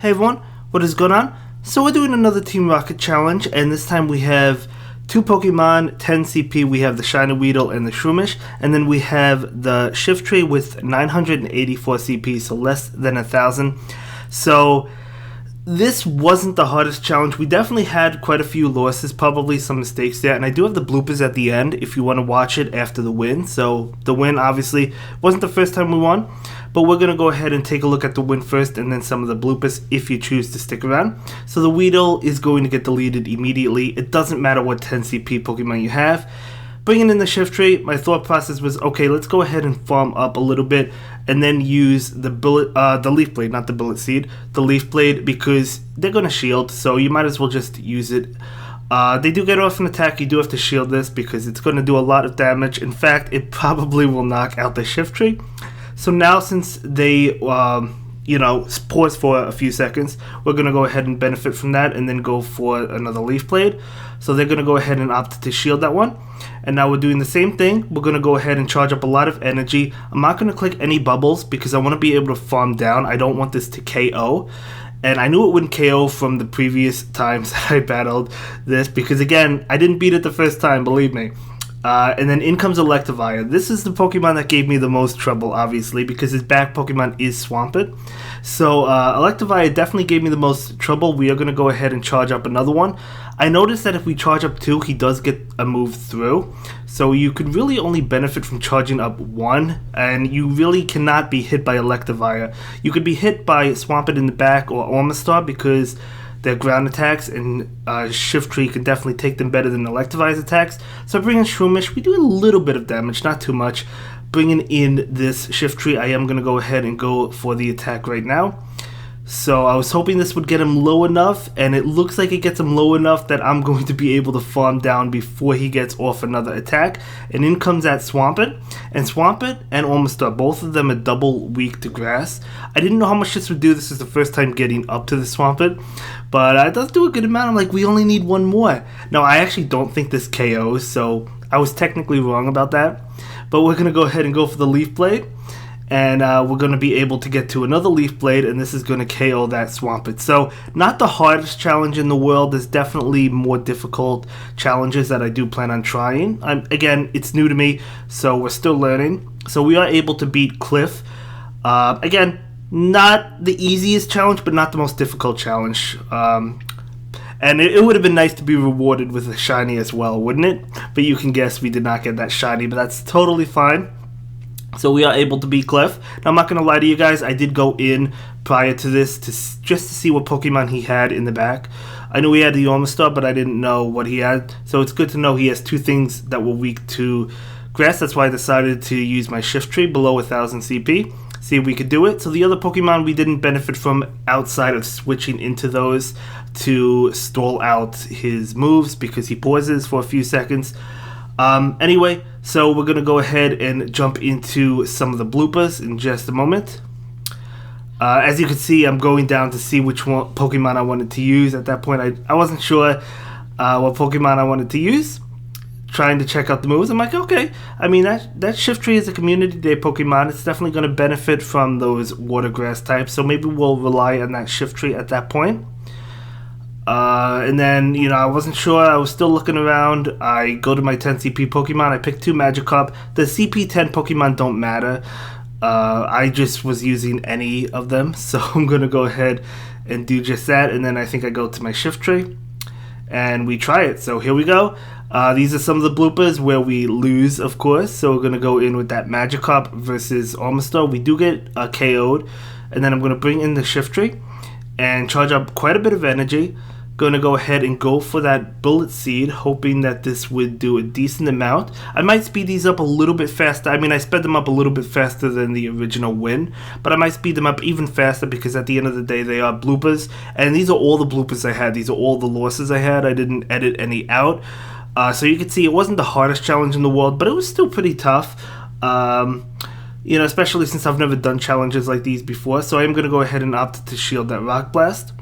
Hey everyone, what is going on? So we're doing another Team Rocket challenge, and this time we have two Pokemon, 10 CP. We have the Shiny Weedle and the Shroomish, and then we have the Shiftry with 984 CP, so less than 1,000. So this wasn't the hardest challenge. We definitely had quite a few losses, probably some mistakes there, and I do have the bloopers at the end if you want to watch it after the win. So the win obviously wasn't the first time we won, but we're going to go ahead and take a look at the win first and then some of the bloopers if you choose to stick around. So the Weedle is going to get deleted immediately. It doesn't matter what 10 CP Pokemon you have. Bringing in the Shiftry, my thought process was, okay, let's go ahead and farm up a little bit and then use the Leaf Blade, not the Bullet Seed, the Leaf Blade, because they're going to shield, so you might as well just use it. They do get off an attack. You do have to shield this because it's going to do a lot of damage. In fact, it probably will knock out the Shiftry. So now, since they pause for a few seconds, we're going to go ahead and benefit from that and then go for another Leaf Blade. So they're going to go ahead and opt to shield that one. And now we're doing the same thing. We're going to go ahead and charge up a lot of energy. I'm not going to click any bubbles because I want to be able to farm down. I don't want this to KO. And I knew it wouldn't KO from the previous times that I battled this because, again, I didn't beat it the first time, believe me. And then in comes Electivire. This is the Pokemon that gave me the most trouble, obviously, because his back Pokemon is Swampert. So Electivire definitely gave me the most trouble. We are going to go ahead and charge up another one. I noticed that if we charge up two, he does get a move through. So you could really only benefit from charging up one, and you really cannot be hit by Electivire. You could be hit by Swampert in the back or Ormastar because their ground attacks, and Shiftry can definitely take them better than Electivire's attacks. So bringing Shroomish, we do a little bit of damage, not too much. Bringing in this Shiftry, I am going to go ahead and go for the attack right now. So I was hoping this would get him low enough, and it looks like it gets him low enough that I'm going to be able to farm down before he gets off another attack. And in comes that Swampert. And Swampert and Ormastar, both of them are double weak to grass. I didn't know how much this would do. This is the first time getting up to the Swampert. But it does do a good amount. I'm like, we only need one more. Now, I actually don't think this KOs, so I was technically wrong about that. But we're going to go ahead and go for the Leaf Blade. And we're going to be able to get to another Leaf Blade, and this is going to KO that Swampert. So, not the hardest challenge in the world. There's definitely more difficult challenges that I do plan on trying. Again, it's new to me, so we're still learning. So, we are able to beat Cliff. Again, not the easiest challenge, but not the most difficult challenge. And it would have been nice to be rewarded with a shiny as well, wouldn't it? But you can guess we did not get that shiny, but that's totally fine. So we are able to beat Cliff. Now, I'm not going to lie to you guys. I did go in prior to this just to see what Pokemon he had in the back. I knew he had the Ormastar, but I didn't know what he had. So it's good to know he has two things that were weak to grass. That's why I decided to use my Shiftry below 1,000 CP. See if we could do it. So the other Pokemon we didn't benefit from outside of switching into those to stall out his moves because he pauses for a few seconds. Anyway, so we're going to go ahead and jump into some of the bloopers in just a moment. As you can see, I'm going down to see which one Pokemon I wanted to use. At that point, I wasn't sure what Pokemon I wanted to use. Trying to check out the moves. I'm like, okay. I mean, that Shiftry is a Community Day Pokemon. It's definitely going to benefit from those water grass types. So maybe we'll rely on that Shiftry at that point. And then, I wasn't sure. I was still looking around. I go to my 10 CP Pokemon. I picked two Magikarp. The CP 10 Pokemon don't matter. I just was using any of them. So I'm going to go ahead and do just that. And then I think I go to my Shiftry. And we try it. So here we go. These are some of the bloopers where we lose, of course. So we're going to go in with that Magikarp versus Ormastar. We do get KO'd. And then I'm going to bring in the Shiftry and charge up quite a bit of energy. Going to go ahead and go for that Bullet Seed, hoping that this would do a decent amount. I might speed these up a little bit faster. I mean, I sped them up a little bit faster than the original win, but I might speed them up even faster because at the end of the day, they are bloopers. And these are all the bloopers I had. These are all the losses I had. I didn't edit any out. So you can see it wasn't the hardest challenge in the world, but it was still pretty tough. Especially since I've never done challenges like these before. So I am going to go ahead and opt to shield that Rock Blast.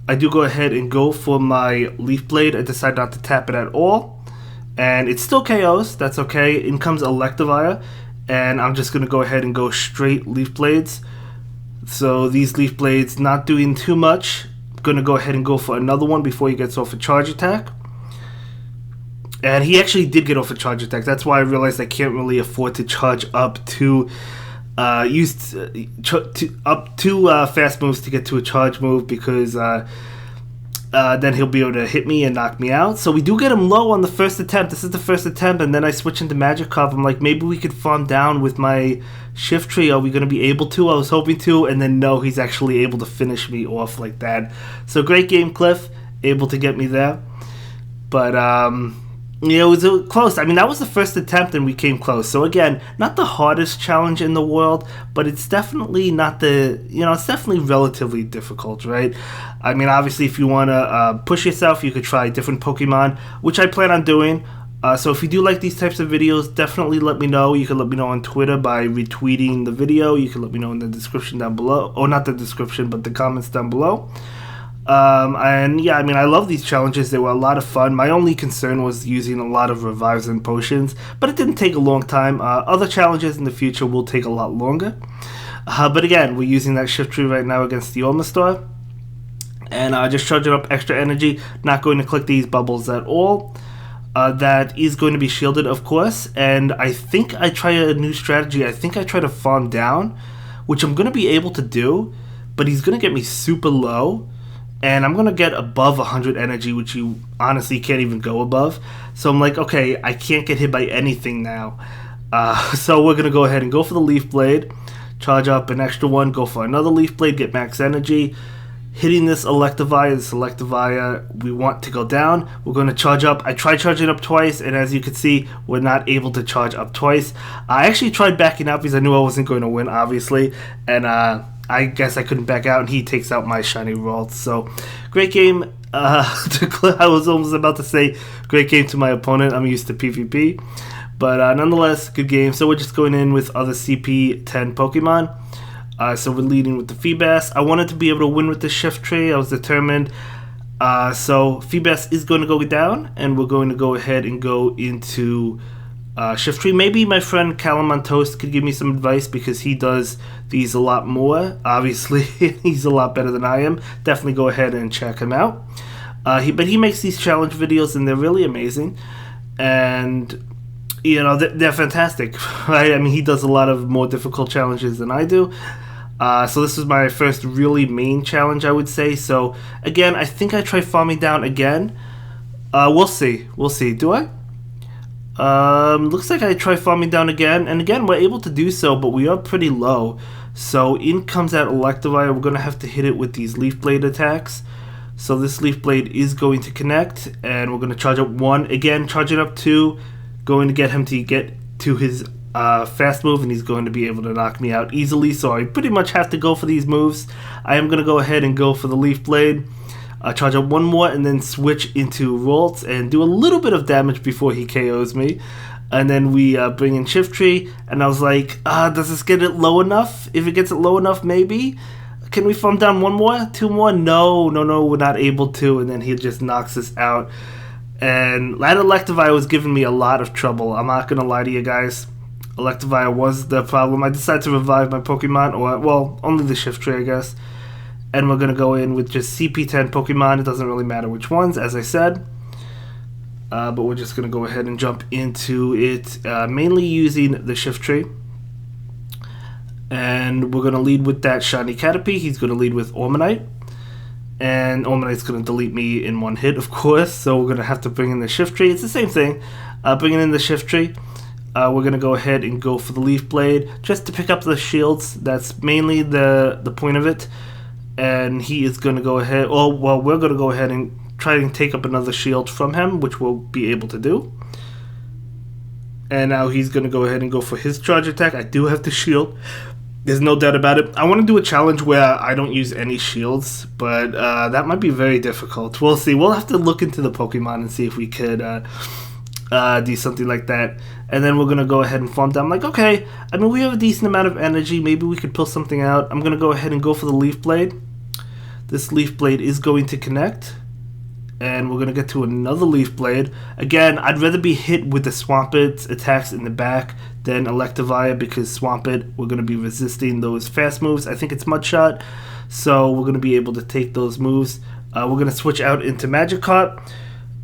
I do go ahead and go for my Leaf Blade. I decide not to tap it at all. And it still KOs. That's okay. In comes Electivire. And I'm just going to go ahead and go straight Leaf Blades. So these Leaf Blades not doing too much. Going to go ahead and go for another one before he gets off a charge attack. And he actually did get off a charge attack. That's why I realized I can't really afford to charge up to up two fast moves to get to a charge move, because then he'll be able to hit me and knock me out. So we do get him low on the first attempt. This is the first attempt, and then I switch into Magic Carp. I'm like, maybe we could farm down with my Shiftry. Are we going to be able to? I was hoping to, and then no, he's actually able to finish me off like that. So great game, Cliff. Able to get me there. But, it was close. I mean, that was the first attempt and we came close. So again, not the hardest challenge in the world, but it's definitely not it's definitely relatively difficult, right? I mean, obviously, if you want to push yourself, you could try different Pokemon, which I plan on doing. So if you do like these types of videos, definitely let me know. You can let me know on Twitter by retweeting the video. You can let me know in the description down below. Or not the description, but the comments down below. And yeah, I mean, I love these challenges. They were a lot of fun. My only concern was using a lot of revives and potions, but it didn't take a long time. Other challenges in the future will take a lot longer. But again, we're using that Shiftry right now against the Omastar. And just charging up extra energy. Not going to click these bubbles at all. That is going to be shielded, of course. And I think I try a new strategy. I think I try to farm down, which I'm going to be able to do. But he's going to get me super low. And I'm going to get above 100 energy, which you honestly can't even go above. So I'm like, okay, I can't get hit by anything now. So we're going to go ahead and go for the Leaf Blade. Charge up an extra one, go for another Leaf Blade, get max energy. Hitting this Electivire, we want to go down. We're going to charge up. I tried charging up twice, and as you can see, we're not able to charge up twice. I actually tried backing out because I knew I wasn't going to win, obviously. And I guess I couldn't back out, and he takes out my shiny Ralts. So, great game. I was almost about to say great game to my opponent. I'm used to PvP. But nonetheless, good game. So we're just going in with other CP10 Pokemon. So we're leading with the Feebas. I wanted to be able to win with the Shiftry. I was determined. So Feebas is going to go down, and we're going to go ahead and go into Shiftry. Maybe my friend Callum on Toast could give me some advice, because he does these a lot more. Obviously, he's a lot better than I am. Definitely go ahead and check him out. But he makes these challenge videos, and they're really amazing. And they're fantastic, right? I mean, he does a lot of more difficult challenges than I do. So this is my first really main challenge, I would say. So again, I think I try farming down again. We'll see. Do I? Looks like I try farming down again, and again we're able to do so, but we are pretty low. So in comes that Electivire. We're going to have to hit it with these Leaf Blade attacks. So this Leaf Blade is going to connect, and we're going to charge up one. Again, charge it up two. Going to get him to get to his fast move, and he's going to be able to knock me out easily. So I pretty much have to go for these moves. I am going to go ahead and go for the Leaf Blade. Charge up one more, and then switch into Ralts and do a little bit of damage before he KOs me. And then we bring in Shiftry, and I was like, does this get it low enough? If it gets it low enough, maybe? Can we farm down one more? Two more? No, we're not able to. And then he just knocks us out. And that Electivire was giving me a lot of trouble. I'm not going to lie to you guys. Electivire was the problem. I decided to revive my Pokemon, or, well, only the Shiftry, I guess. And we're going to go in with just CP10 Pokemon. It doesn't really matter which ones, as I said. But we're just going to go ahead and jump into it, mainly using the Shiftry. And we're going to lead with that Shiny Caterpie. He's going to lead with Ormanite. And Ormanite's going to delete me in one hit, of course. So we're going to have to bring in the Shiftry. It's the same thing. Bringing in the Shiftry. We're going to go ahead and go for the Leaf Blade, just to pick up the shields. That's mainly the point of it. And he is going to go ahead, we're going to go ahead and try and take up another shield from him, which we'll be able to do. And now he's going to go ahead and go for his charge attack. I do have the shield. There's no doubt about it. I want to do a challenge where I don't use any shields, but that might be very difficult. We'll see. We'll have to look into the Pokemon and see if we could do something like that. And then we're going to go ahead and farm down. I'm like, okay, I mean, we have a decent amount of energy. Maybe we could pull something out. I'm going to go ahead and go for the Leaf Blade. This Leaf Blade is going to connect. And we're going to get to another Leaf Blade. Again, I'd rather be hit with the Swampert attacks in the back than Electivire, because Swampert, we're going to be resisting those fast moves. I think it's Mud Shot, so we're going to be able to take those moves. We're going to switch out into Magikarp,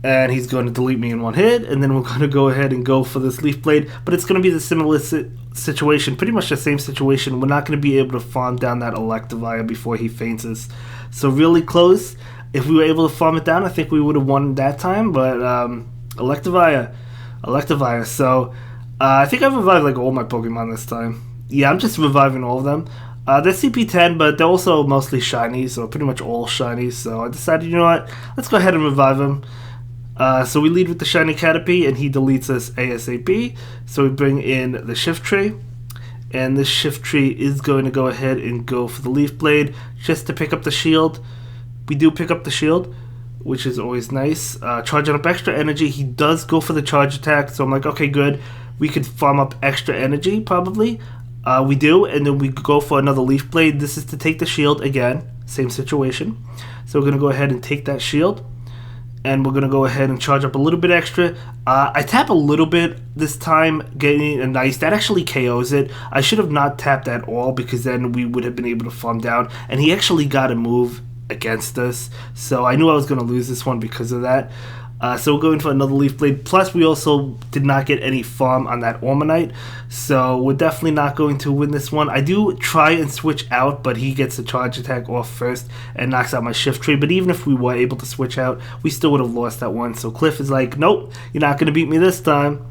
and he's going to delete me in one hit, and then we're going to go ahead and go for this Leaf Blade. But it's going to be the similar situation, pretty much the same situation. We're not going to be able to farm down that Electivire before he faints us. So really close. If we were able to farm it down, I think we would have won that time. But Electivire. So I think I've revived like all my Pokemon this time. Yeah, I'm just reviving all of them. They're CP10, but they're also mostly shinies, so pretty much all shinies. So I decided, you know what, let's go ahead and revive them. So we lead with the shiny Caterpie, and he deletes us ASAP. So we bring in the Shiftry, and this Shiftry is going to go ahead and go for the Leaf Blade just to pick up the shield. We do pick up the shield, which is always nice. Charging up extra energy. He does go for the charge attack, so I'm like, okay, good. We could farm up extra energy, probably. We do, and then we go for another Leaf Blade. This is to take the shield again. Same situation. So we're going to go ahead and take that shield, and we're going to go ahead and charge up a little bit extra. I tap a little bit this time, getting a nice... That actually KOs it. I should have not tapped at all, because then we would have been able to farm down. And he actually got a move against us, so I knew I was going to lose this one because of that. So we're going for another Leaf Blade. Plus, we also did not get any farm on that Ormanite, so we're definitely not going to win this one. I do try and switch out, but he gets a charge attack off first and knocks out my Shiftry. But even if we were able to switch out, we still would have lost that one. So Cliff is like, nope, you're not going to beat me this time.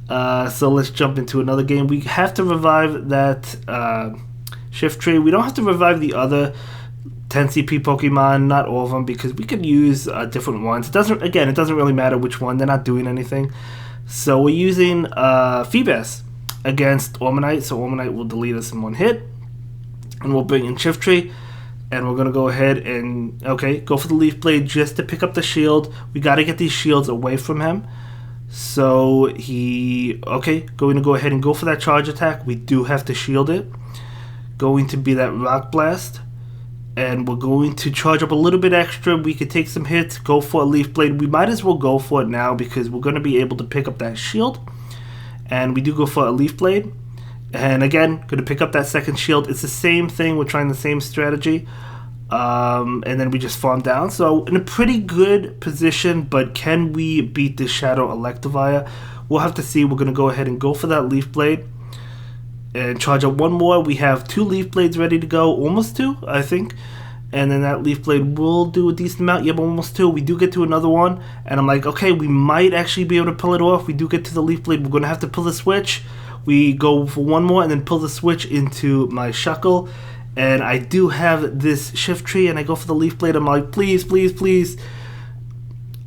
So let's jump into another game. We have to revive that Shiftry. We don't have to revive the other 10 CP Pokemon, not all of them, because we could use different ones. It doesn't really matter which one. They're not doing anything. So we're using Feebas against Ormanite, so Ormanite will delete us in one hit. And we'll bring in Shiftry, and we're going to go ahead and, go for the Leaf Blade just to pick up the shield. We got to get these shields away from him. So going to go ahead and go for that charge attack. We do have to shield it. Going to be that Rock Blast. And we're going to charge up a little bit extra. We could take some hits, go for a Leaf Blade. We might as well go for it now, because we're going to be able to pick up that shield. And we do go for a Leaf Blade. And again, going to pick up that second shield. It's the same thing. We're trying the same strategy. And then we just farm down. So in a pretty good position, but can we beat this Shadow Electivire? We'll have to see. We're going to go ahead and go for that Leaf Blade. And charge up one more. We have 2 Leaf Blades ready to go. Almost 2, I think. And then that Leaf Blade will do a decent amount. Yep, almost 2. We do get to another one. And I'm like, okay, we might actually be able to pull it off. We do get to the Leaf Blade. We're going to have to pull the switch. We go for one more and then pull the switch into my Shuckle. And I do have this Shiftry, and I go for the Leaf Blade. I'm like, please, please, please.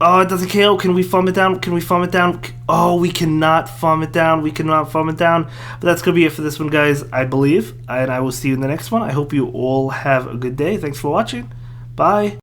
Oh, it doesn't KO. Can we farm it down? Can we farm it down? Oh, we cannot farm it down. We cannot farm it down. But that's going to be it for this one, guys, I believe. And I will see you in the next one. I hope you all have a good day. Thanks for watching. Bye.